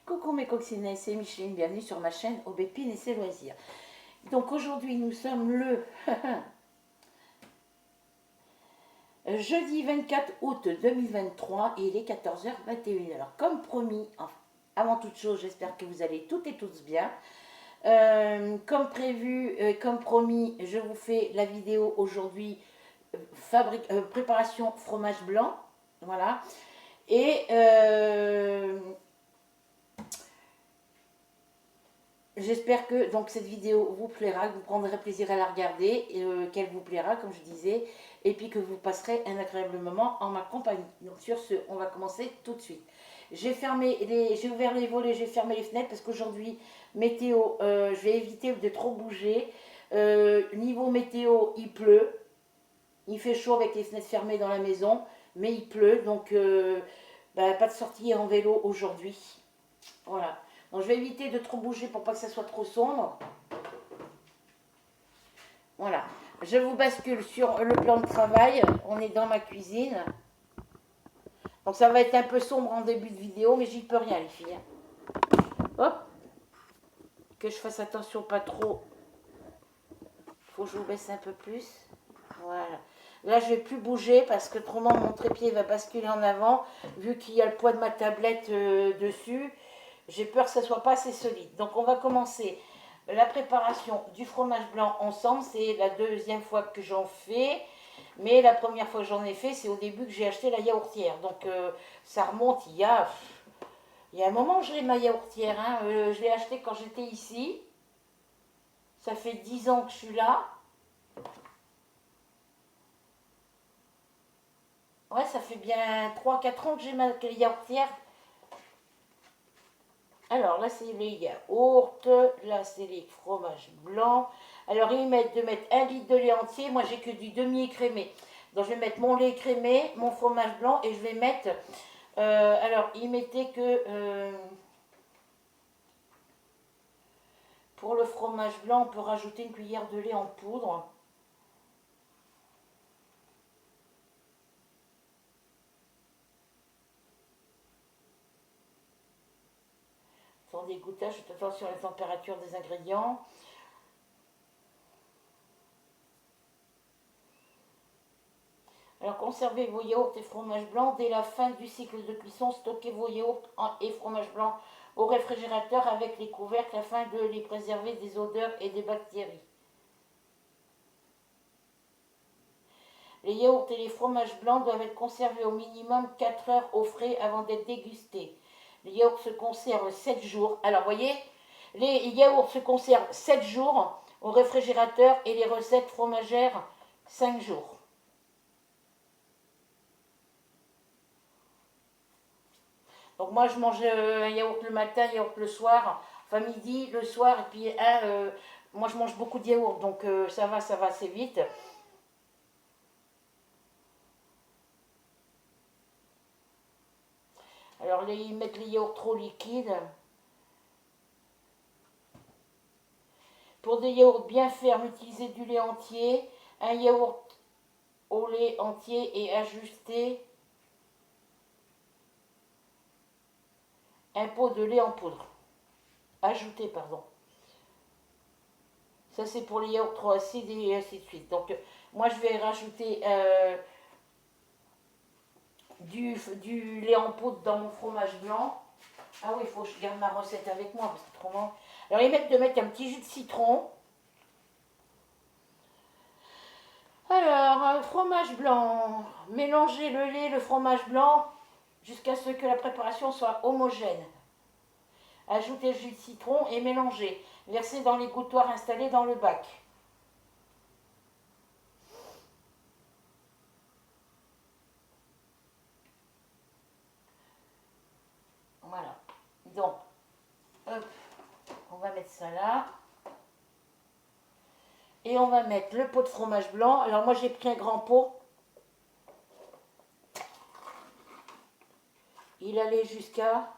Coucou mes coccinelles, c'est Micheline, bienvenue sur ma chaîne Aubépine et ses loisirs. Donc aujourd'hui nous sommes le jeudi 24 août 2023 et il est 14h21. Alors comme promis, avant toute chose, j'espère que vous allez toutes et tous bien. Comme prévu, comme promis, je vous fais la vidéo aujourd'hui préparation fromage blanc. Voilà. Et j'espère que donc cette vidéo vous plaira, que vous prendrez plaisir à la regarder, qu'elle vous plaira comme je disais, et puis que vous passerez un agréable moment en ma compagnie. Donc sur ce, on va commencer tout de suite. J'ai ouvert les volets, j'ai fermé les fenêtres parce qu'aujourd'hui, météo, je vais éviter de trop bouger. Niveau météo, il pleut. Il fait chaud avec les fenêtres fermées dans la maison, mais il pleut, donc pas de sortie en vélo aujourd'hui. Voilà. Donc je vais éviter de trop bouger pour pas que ça soit trop sombre. Voilà. Je vous bascule sur le plan de travail. On est dans ma cuisine. Donc ça va être un peu sombre en début de vidéo, mais j'y peux rien les filles. Hop. Que je fasse attention pas trop. Faut que je vous baisse un peu plus. Voilà. Là je vais plus bouger parce que autrement mon trépied va basculer en avant. Vu qu'il y a le poids de ma tablette dessus. J'ai peur que ça soit pas assez solide. Donc on va commencer la préparation du fromage blanc ensemble. C'est la deuxième fois que j'en fais. Mais la première fois que j'en ai fait, c'est au début que j'ai acheté la yaourtière. Donc ça remonte il y a un moment que je l'ai ma yaourtière. Hein. Je l'ai acheté quand j'étais ici. Ça fait 10 ans que je suis là. Ouais, ça fait bien 3-4 ans que j'ai ma yaourtière. Alors là, c'est les yaourts, là, c'est les fromages blancs. Alors, ils mettent de mettre 1 litre de lait entier. Moi, j'ai que du demi-écrémé. Donc, je vais mettre mon lait écrémé, mon fromage blanc et je vais mettre. Alors, ils mettaient que. Pour le fromage blanc, on peut rajouter une cuillère de lait en poudre. Sans dégoûtage, faites attention à la température des ingrédients. Alors conservez vos yaourts et fromages blancs. Dès la fin du cycle de cuisson, stockez vos yaourts et fromages blancs au réfrigérateur avec les couvercles afin de les préserver des odeurs et des bactéries. Les yaourts et les fromages blancs doivent être conservés au minimum 4 heures au frais avant d'être dégustés. Les yaourts se conservent 7 jours. Alors vous voyez, les yaourts se conservent 7 jours au réfrigérateur et les recettes fromagères 5 jours. Donc moi je mange un yaourt le matin, un yaourt le soir, enfin midi, le soir, et puis moi je mange beaucoup de yaourt, donc ça va assez vite. Alors ils mettent les yaourts trop liquides. Pour des yaourts bien fermes, utilisez du lait entier, un yaourt au lait entier et ajustez un pot de lait en poudre. Ajoutez, pardon. Ça c'est pour les yaourts trop acides et ainsi de suite. Donc moi je vais rajouter du lait en poudre dans mon fromage blanc. Ah oui, il faut que je garde ma recette avec moi parce que autrement. Alors ils mettent de mettre un petit jus de citron. Alors, fromage blanc. Mélangez le lait, le fromage blanc jusqu'à ce que la préparation soit homogène. Ajoutez le jus de citron et mélangez. Versez dans les gouttoirs installés dans le bac. Voilà. Donc, hop, on va mettre ça là. Et on va mettre le pot de fromage blanc. Alors moi j'ai pris un grand pot. Il allait jusqu'à...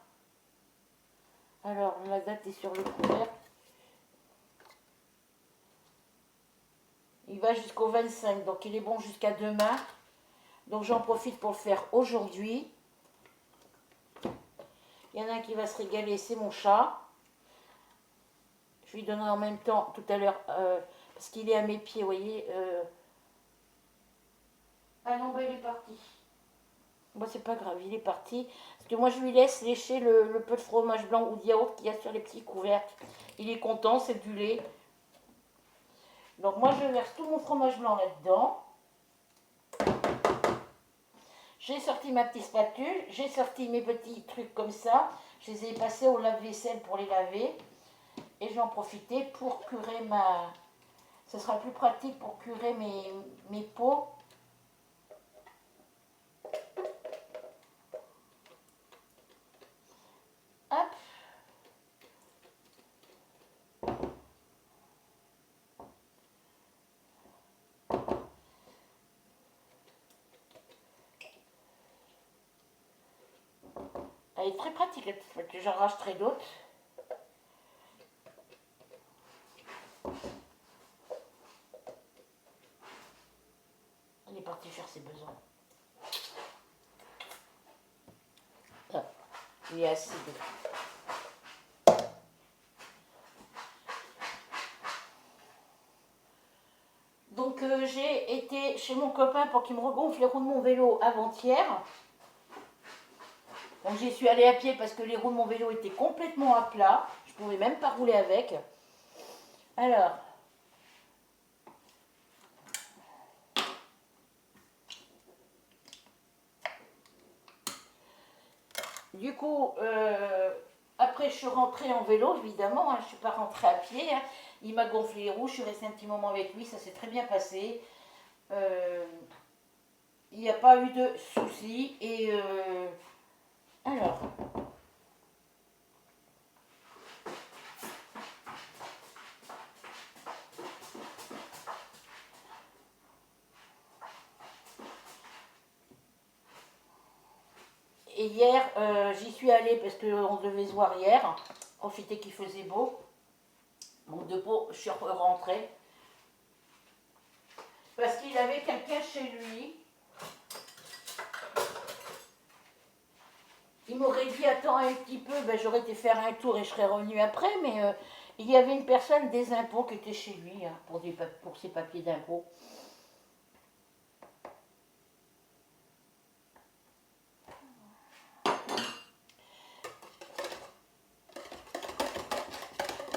Alors la date est sur le couvercle. Il va jusqu'au 25, donc il est bon jusqu'à demain. Donc j'en profite pour le faire aujourd'hui. Il y en a un qui va se régaler, c'est mon chat. Je lui donnerai en même temps tout à l'heure, parce qu'il est à mes pieds, vous voyez. Ah non, bah il est parti. Bon, c'est pas grave, il est parti. Parce que moi, je lui laisse lécher le peu de fromage blanc ou de yaourt qu'il y a sur les petits couvercles. Il est content, c'est du lait. Donc moi, je verse tout mon fromage blanc là-dedans. J'ai sorti ma petite spatule, j'ai sorti mes petits trucs comme ça. Je les ai passés au lave-vaisselle pour les laver. Et j'en profiter pour curer ma... Ce sera plus pratique pour curer mes pots. Hop. Elle est très pratique, la petite spatule. J'en racheterai d'autres. Elle est partie faire ses besoins. Ah, il est acide. Donc j'ai été chez mon copain pour qu'il me regonfle les roues de mon vélo avant-hier. Donc j'y suis allée à pied parce que les roues de mon vélo étaient complètement à plat. Je ne pouvais même pas rouler avec. Alors, du coup, après je suis rentrée en vélo, évidemment. Hein, je ne suis pas rentrée à pied. Hein. Il m'a gonflé les roues. Je suis restée un petit moment avec lui. Ça s'est très bien passé. Il n'y a pas eu de soucis. Et alors... Et hier, j'y suis allée parce qu'on devait se voir hier. Profiter qu'il faisait beau. Donc de peau, je suis rentrée. Parce qu'il avait quelqu'un chez lui. Il m'aurait dit attends un petit peu, ben, j'aurais été faire un tour et je serais revenue après. Mais il y avait une personne des impôts qui était chez lui hein, pour ses papiers d'impôts.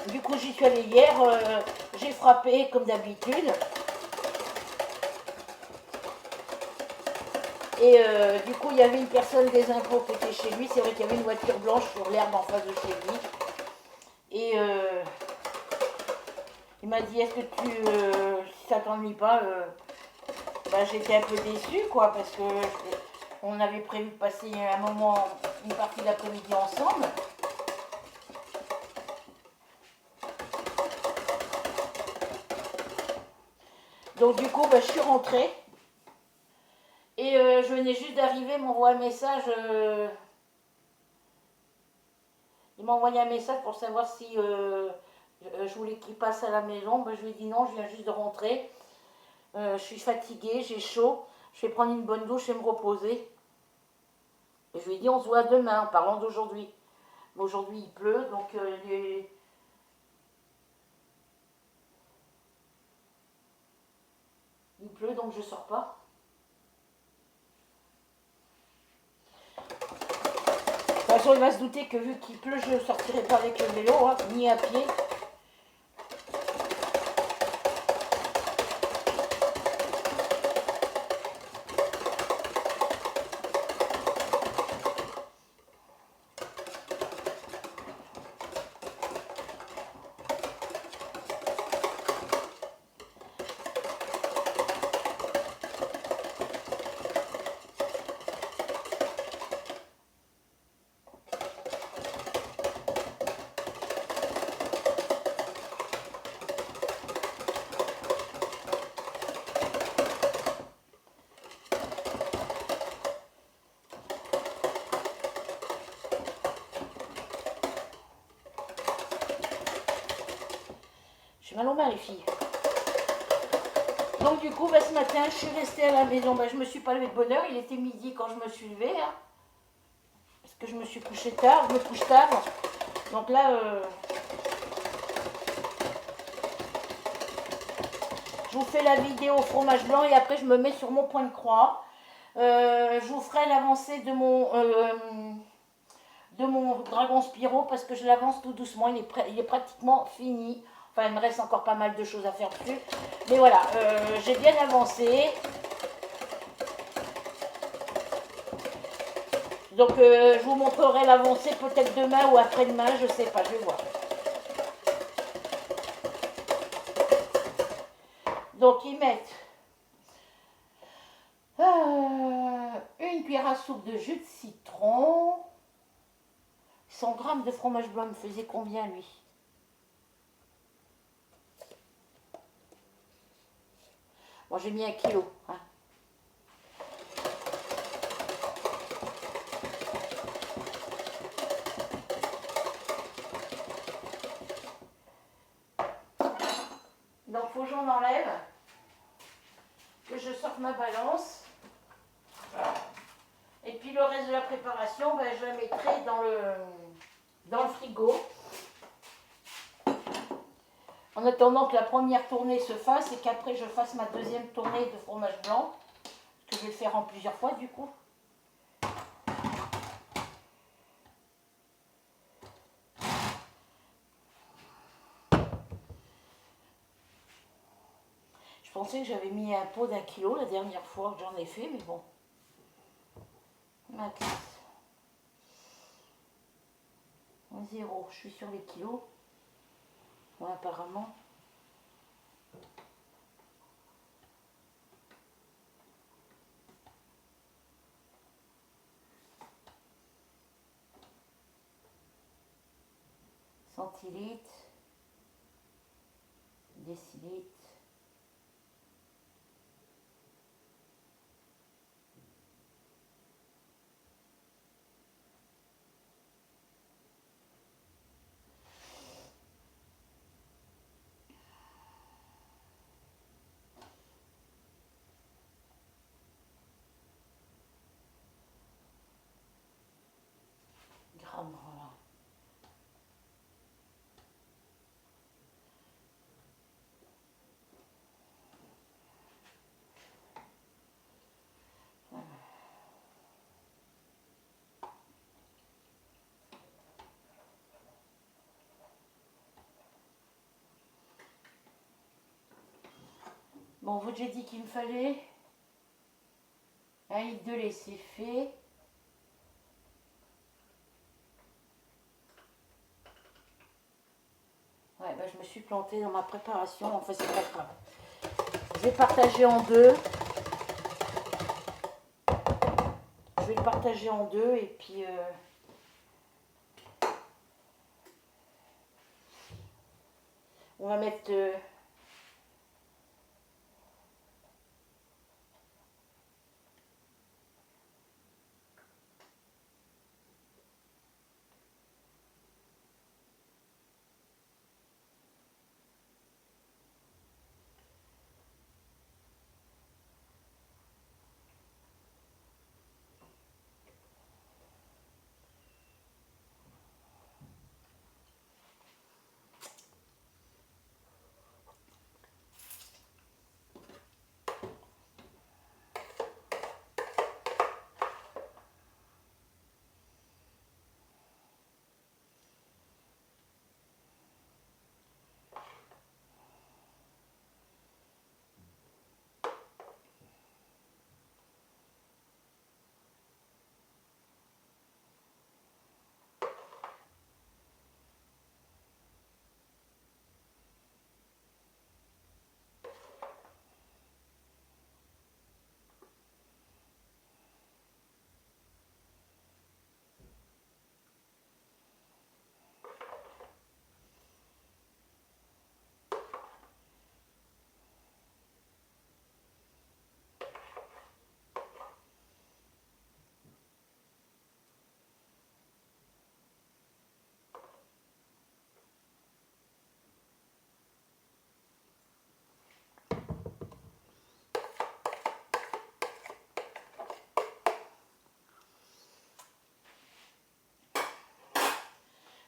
Du coup, j'y suis allée hier, j'ai frappé comme d'habitude. Et du coup, il y avait une personne des impôts qui était chez lui. C'est vrai qu'il y avait une voiture blanche sur l'herbe en face de chez lui. Et il m'a dit, est-ce que si ça t'ennuie pas, bah, j'étais un peu déçue, quoi, parce que on avait prévu de passer un moment, une partie de l'après-midi ensemble. Donc du coup, bah, je suis rentrée. Et je venais juste d'arriver, il m'envoie un message. Il m'a envoyé un message pour savoir si je voulais qu'il passe à la maison. Ben, je lui ai dit non, je viens juste de rentrer. Je suis fatiguée, j'ai chaud. Je vais prendre une bonne douche et me reposer. Et je lui ai dit on se voit demain en parlant d'aujourd'hui. Mais aujourd'hui il pleut, donc il pleut, donc je sors pas. De toute façon, il va se douter que vu qu'il pleut, je ne sortirai pas avec le vélo, hein, ni à pied. J'ai mal aux mains les filles. Donc du coup, bah, ce matin, je suis restée à la maison. Bah, je ne me suis pas levée de bonne heure. Il était midi quand je me suis levée. Hein. Parce que je me suis couché tard, je me couche tard. Donc là, je vous fais la vidéo au fromage blanc et après je me mets sur mon point de croix. Je vous ferai l'avancée de mon dragon Spiro parce que je l'avance tout doucement. Il est pratiquement fini. Enfin, il me reste encore pas mal de choses à faire dessus. Mais voilà, j'ai bien avancé. Donc, je vous montrerai l'avancée peut-être demain ou après-demain. Je sais pas, je vais voir. Donc, ils mettent une cuillère à soupe de jus de citron. 100 grammes de fromage blanc me faisait combien, lui? Bon, j'ai mis 1 kilo. Hein. Donc, faut que j'en enlève. Que je sorte ma balance. Et puis, le reste de la préparation, ben, je la mettrai dans le frigo. En attendant que la première tournée se fasse et qu'après je fasse ma deuxième tournée de fromage blanc, que je vais faire en plusieurs fois du coup. Je pensais que j'avais mis un pot d'1 kilo la dernière fois que j'en ai fait, mais bon. Max. 0, je suis sur les kilos. Ouais, apparemment. Centilitres, décilitres. Grammes, voilà. Bon, vous j'ai dit qu'il me fallait 1 litre de lait, c'est fait. Ouais, bah, je me suis plantée dans ma préparation. Enfin, c'est pas grave. Je vais partager en deux. Je vais le partager en deux et puis on va mettre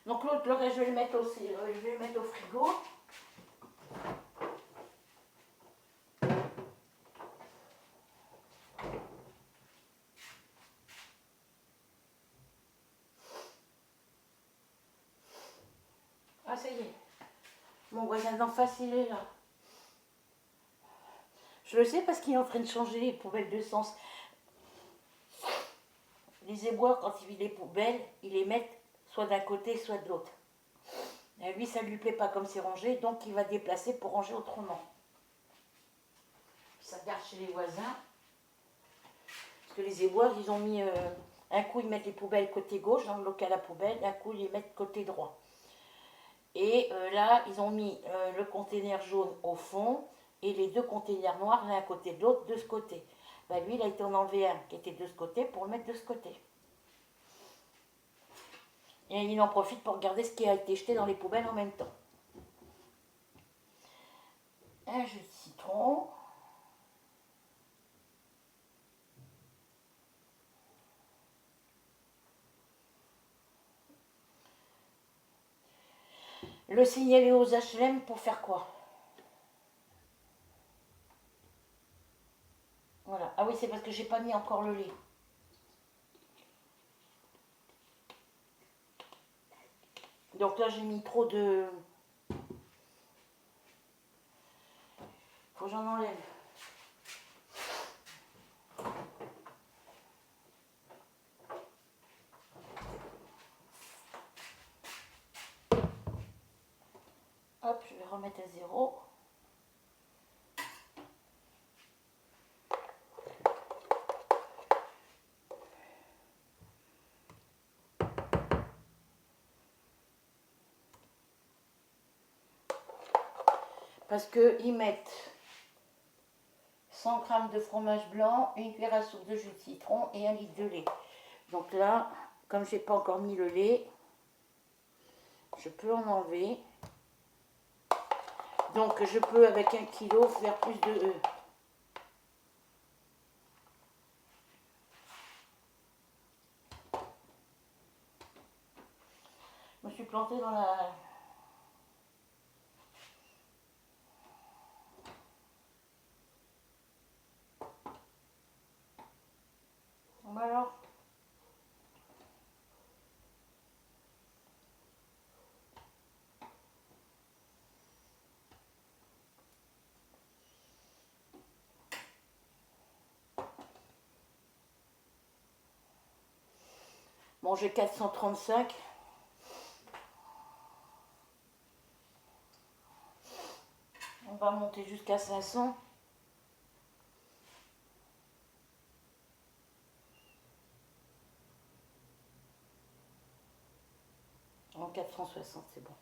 Donc l'autre, le reste, je vais le mettre aussi, je vais le mettre au frigo. Ah, ça y est. Mon voisin d'en face, il est là. Je le sais parce qu'il est en train de changer les poubelles de sens. Les éboueurs, quand il vide les poubelles, il les met soit d'un côté, soit de l'autre. Et lui, ça ne lui plaît pas comme c'est rangé, donc il va déplacer pour ranger autrement. Ça garde chez les voisins. Parce que les éboueurs, ils ont mis... un coup, ils mettent les poubelles côté gauche, dans le local à poubelle, un coup, ils les mettent côté droit. Et là, ils ont mis le container jaune au fond et les deux containers noirs l'un à côté de l'autre, de ce côté. Ben, lui, il a été en enlever un qui était de ce côté pour le mettre de ce côté. Et il en profite pour regarder ce qui a été jeté dans les poubelles en même temps. Un jus de citron. Le signaler aux HLM pour faire quoi? Voilà. Ah oui, c'est parce que j'ai pas mis encore le lait. Donc là, j'ai mis trop de... Faut que j'en enlève. Hop, je vais remettre à zéro. Parce qu'ils mettent 100 g de fromage blanc, une cuillère à soupe de jus de citron et 1 litre de lait. Donc là, comme j'ai pas encore mis le lait, je peux en enlever. Donc je peux avec 1 kg faire plus de... Je me suis plantée dans la... Bon alors. Bon, j'ai 435. On va monter jusqu'à 500. En 460, c'est bon.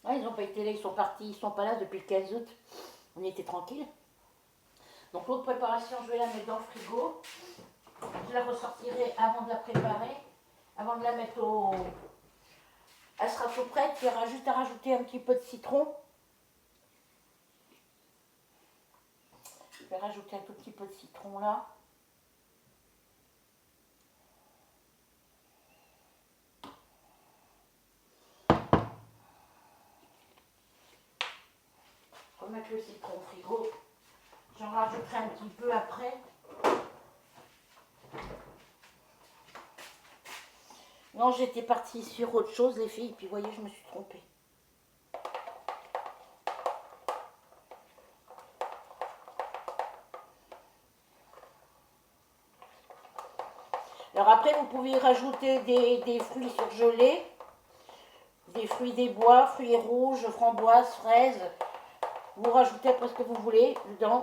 Ah, ils n'ont pas été là, ils sont partis, ils sont pas là depuis le 15 août. On était tranquille. Donc l'autre préparation, je vais la mettre dans le frigo. Je la ressortirai avant de la préparer, avant de la mettre au... Elle sera tout prête, il y aura juste à rajouter un petit peu de citron. Je vais rajouter un tout petit peu de citron là. Remettre le citron au frigo. J'en rajouterai un petit peu après. Non, j'étais partie sur autre chose, les filles, puis vous voyez, je me suis trompée. Alors après, vous pouvez rajouter des fruits surgelés, des fruits des bois, fruits rouges, framboises, fraises. Vous rajoutez après ce que vous voulez dedans.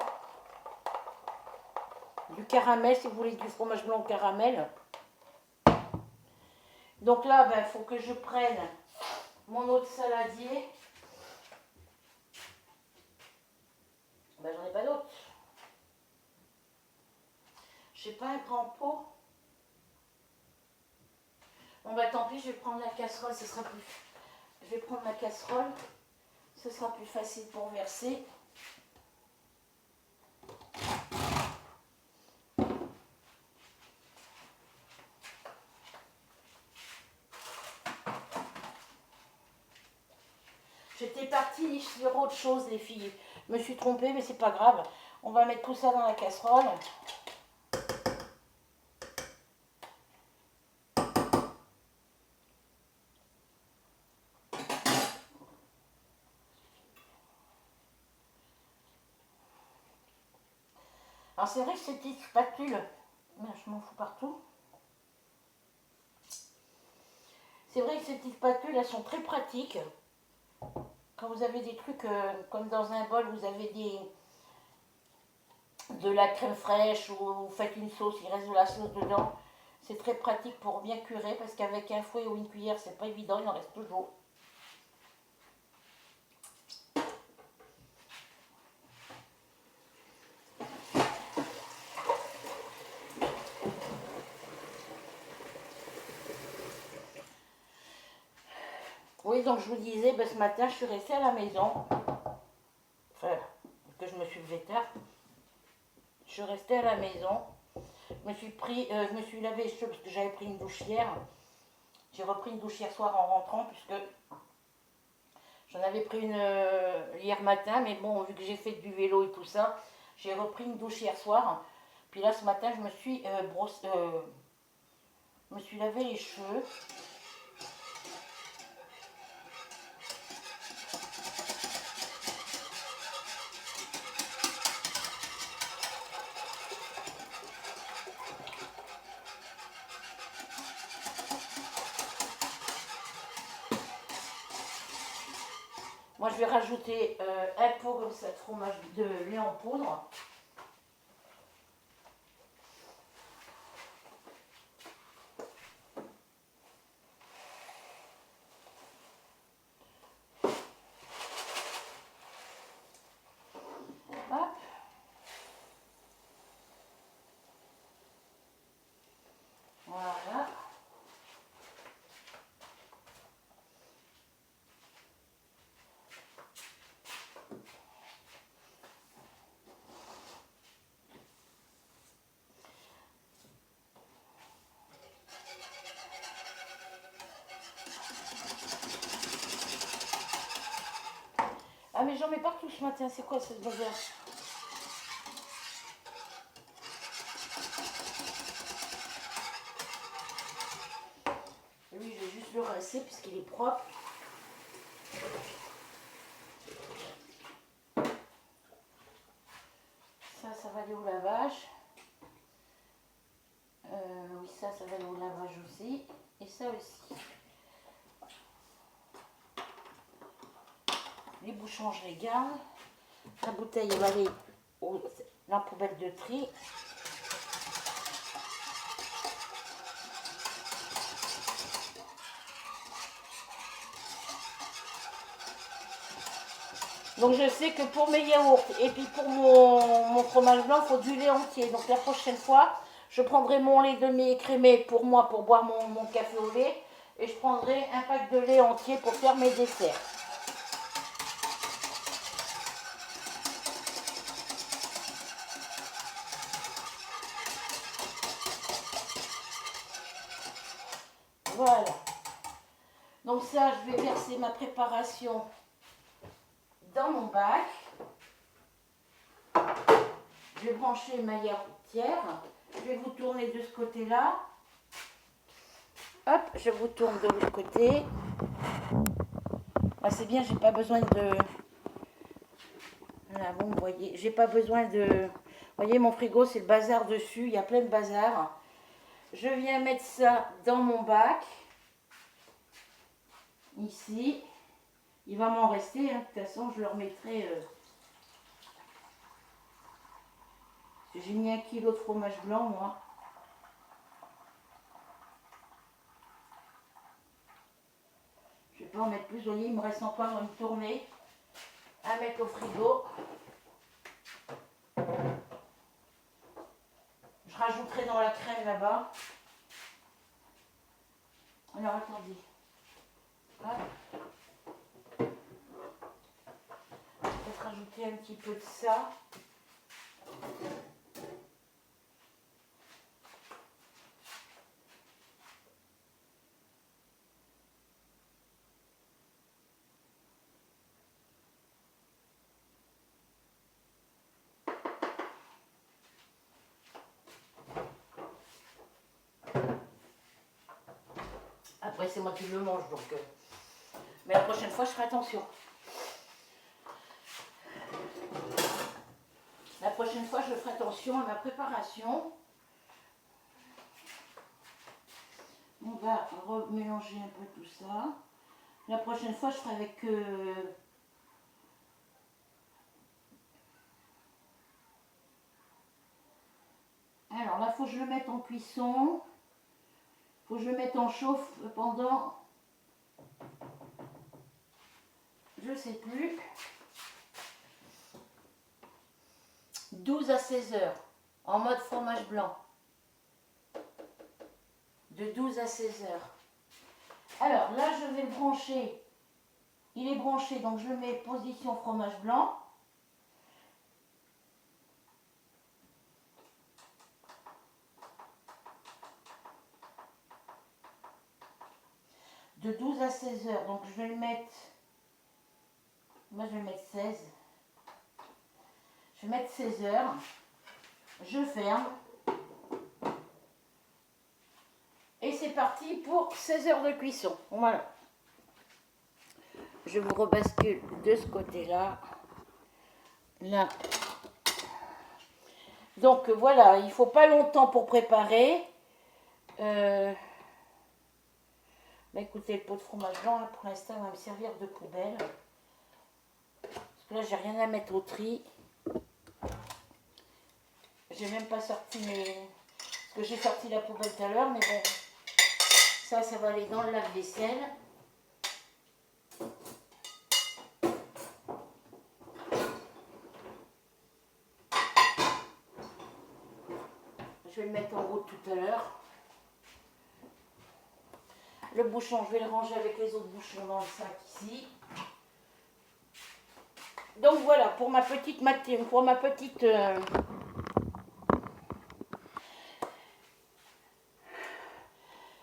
Du caramel, si vous voulez du fromage blanc au caramel. Donc là, il faut que je prenne mon autre saladier. J'en ai pas J'ai pas un grand pot. Bon bah tant pis, je vais prendre la casserole, ce sera plus. Je vais prendre la casserole, ce sera plus facile pour verser. J'étais partie sur autre chose les filles. Je me suis trompée mais c'est pas grave. On va mettre tout ça dans la casserole. Alors c'est vrai que ces petites spatules, je m'en fous partout. C'est vrai que ces petites spatules, elles sont très pratiques. Quand vous avez des trucs comme dans un bol, vous avez de la crème fraîche ou vous faites une sauce, il reste de la sauce dedans. C'est très pratique pour bien curer parce qu'avec un fouet ou une cuillère, c'est pas évident, il en reste toujours. Oui, donc je vous disais, ben, ce matin, je suis restée à la maison. Enfin, que je me suis levée tard. Je suis restée à la maison. Je me suis lavé les cheveux parce que j'avais pris une douche hier. J'ai repris une douche hier soir en rentrant puisque j'en avais pris une hier matin. Mais bon, vu que j'ai fait du vélo et tout ça, j'ai repris une douche hier soir. Puis là, ce matin, je me suis je me suis lavé les cheveux. Moi, je vais rajouter un pot comme ça de fromage de lait en poudre. Hop. Voilà. Ah mais j'en mets partout ce matin, c'est quoi cette bazar? Lui je vais juste le rincer puisqu'il est propre. Ça va aller au lavage. Oui ça va aller au lavage aussi. Et ça aussi. Les bouchons je les garde. La bouteille elle va aller dans la poubelle de tri. Donc je sais que pour mes yaourts et puis pour mon fromage blanc, il faut du lait entier. Donc la prochaine fois, je prendrai mon lait demi-écrémé pour moi, pour boire mon café au lait. Et je prendrai un pack de lait entier pour faire mes desserts. Voilà. Donc ça, je vais verser ma préparation dans mon bac. Je vais brancher ma yaourtière. Je vais vous tourner de ce côté-là. Hop, je vous tourne de l'autre côté. Ah, c'est bien, j'ai pas besoin de... Voilà, vous voyez, j'ai pas besoin de... Vous voyez, mon frigo, c'est le bazar dessus. Il y a plein de bazar. Je viens mettre ça dans mon bac. Ici. Il va m'en rester. Hein. De toute façon, je le remettrai... J'ai mis 1 kg de fromage blanc, moi. Je vais pas en mettre plus. Vous voyez, il me reste encore une tournée à mettre au frigo. Je rajouterai ça là-bas. Alors attendez. Hop. Peut-être rajouter un petit peu de ça. Après, c'est moi qui le mange, donc... Mais la prochaine fois, je ferai attention. La prochaine fois, je ferai attention à ma préparation. On va remélanger un peu tout ça. La prochaine fois, je ferai avec... Alors là, il faut que je le mette en cuisson. Il faut que je le mette en chauffe pendant... Je sais plus. 12 à 16 heures. En mode fromage blanc. De 12 à 16 heures. Alors là, je vais le brancher. Il est branché, donc je le mets position fromage blanc. De 12 à 16 heures. Donc je vais le mettre... Moi, je vais mettre 16. Je vais mettre 16 heures. Je ferme. Et c'est parti pour 16 heures de cuisson. Voilà. Je vous rebascule de ce côté-là. Là. Donc voilà, il ne faut pas longtemps pour préparer. Bah, écoutez, le pot de fromage blanc, là, pour l'instant, va me servir de poubelle. Parce que là, j'ai rien à mettre au tri. J'ai même pas sorti mes... Parce que j'ai sorti la poubelle tout à l'heure, mais bon. Ça va aller dans le lave-vaisselle. Je vais le mettre en route tout à l'heure. Le bouchon, je vais le ranger avec les autres bouchons dans le sac ici. Donc voilà, pour ma petite matinée, pour ma petite...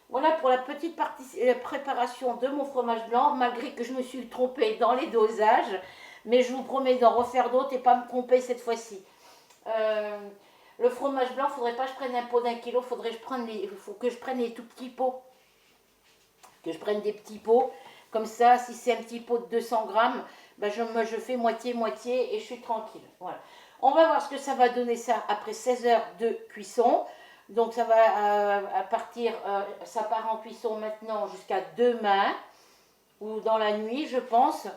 Voilà pour la petite préparation de mon fromage blanc, malgré que je me suis trompée dans les dosages. Mais je vous promets d'en refaire d'autres et pas me tromper cette fois-ci. Le fromage blanc, il ne faudrait pas que je prenne un pot d'1 kilo, il faut que je prenne les tout petits pots. Que je prenne des petits pots. Comme ça, si c'est un petit pot de 200 grammes, ben je fais moitié-moitié et je suis tranquille. Voilà. On va voir ce que ça va donner ça après 16 heures de cuisson. Donc ça va ça part en cuisson maintenant jusqu'à demain ou dans la nuit, je pense.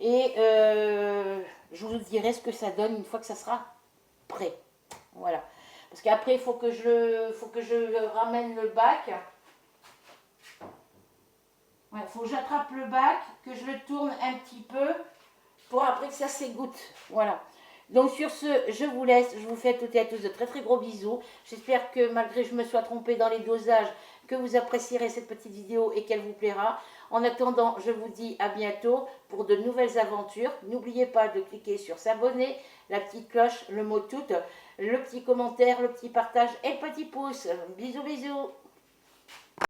Et je vous dirai ce que ça donne une fois que ça sera prêt. Voilà. Parce qu'après, il faut que je ramène le bac. Il faut que j'attrape le bac, que je le tourne un petit peu pour après que ça s'égoutte. Voilà. Donc sur ce, je vous laisse. Je vous fais à toutes et à tous de très très gros bisous. J'espère que malgré que je me sois trompée dans les dosages, que vous apprécierez cette petite vidéo et qu'elle vous plaira. En attendant, je vous dis à bientôt pour de nouvelles aventures. N'oubliez pas de cliquer sur s'abonner, la petite cloche, le mot tout, le petit commentaire, le petit partage et le petit pouce. Bisous bisous.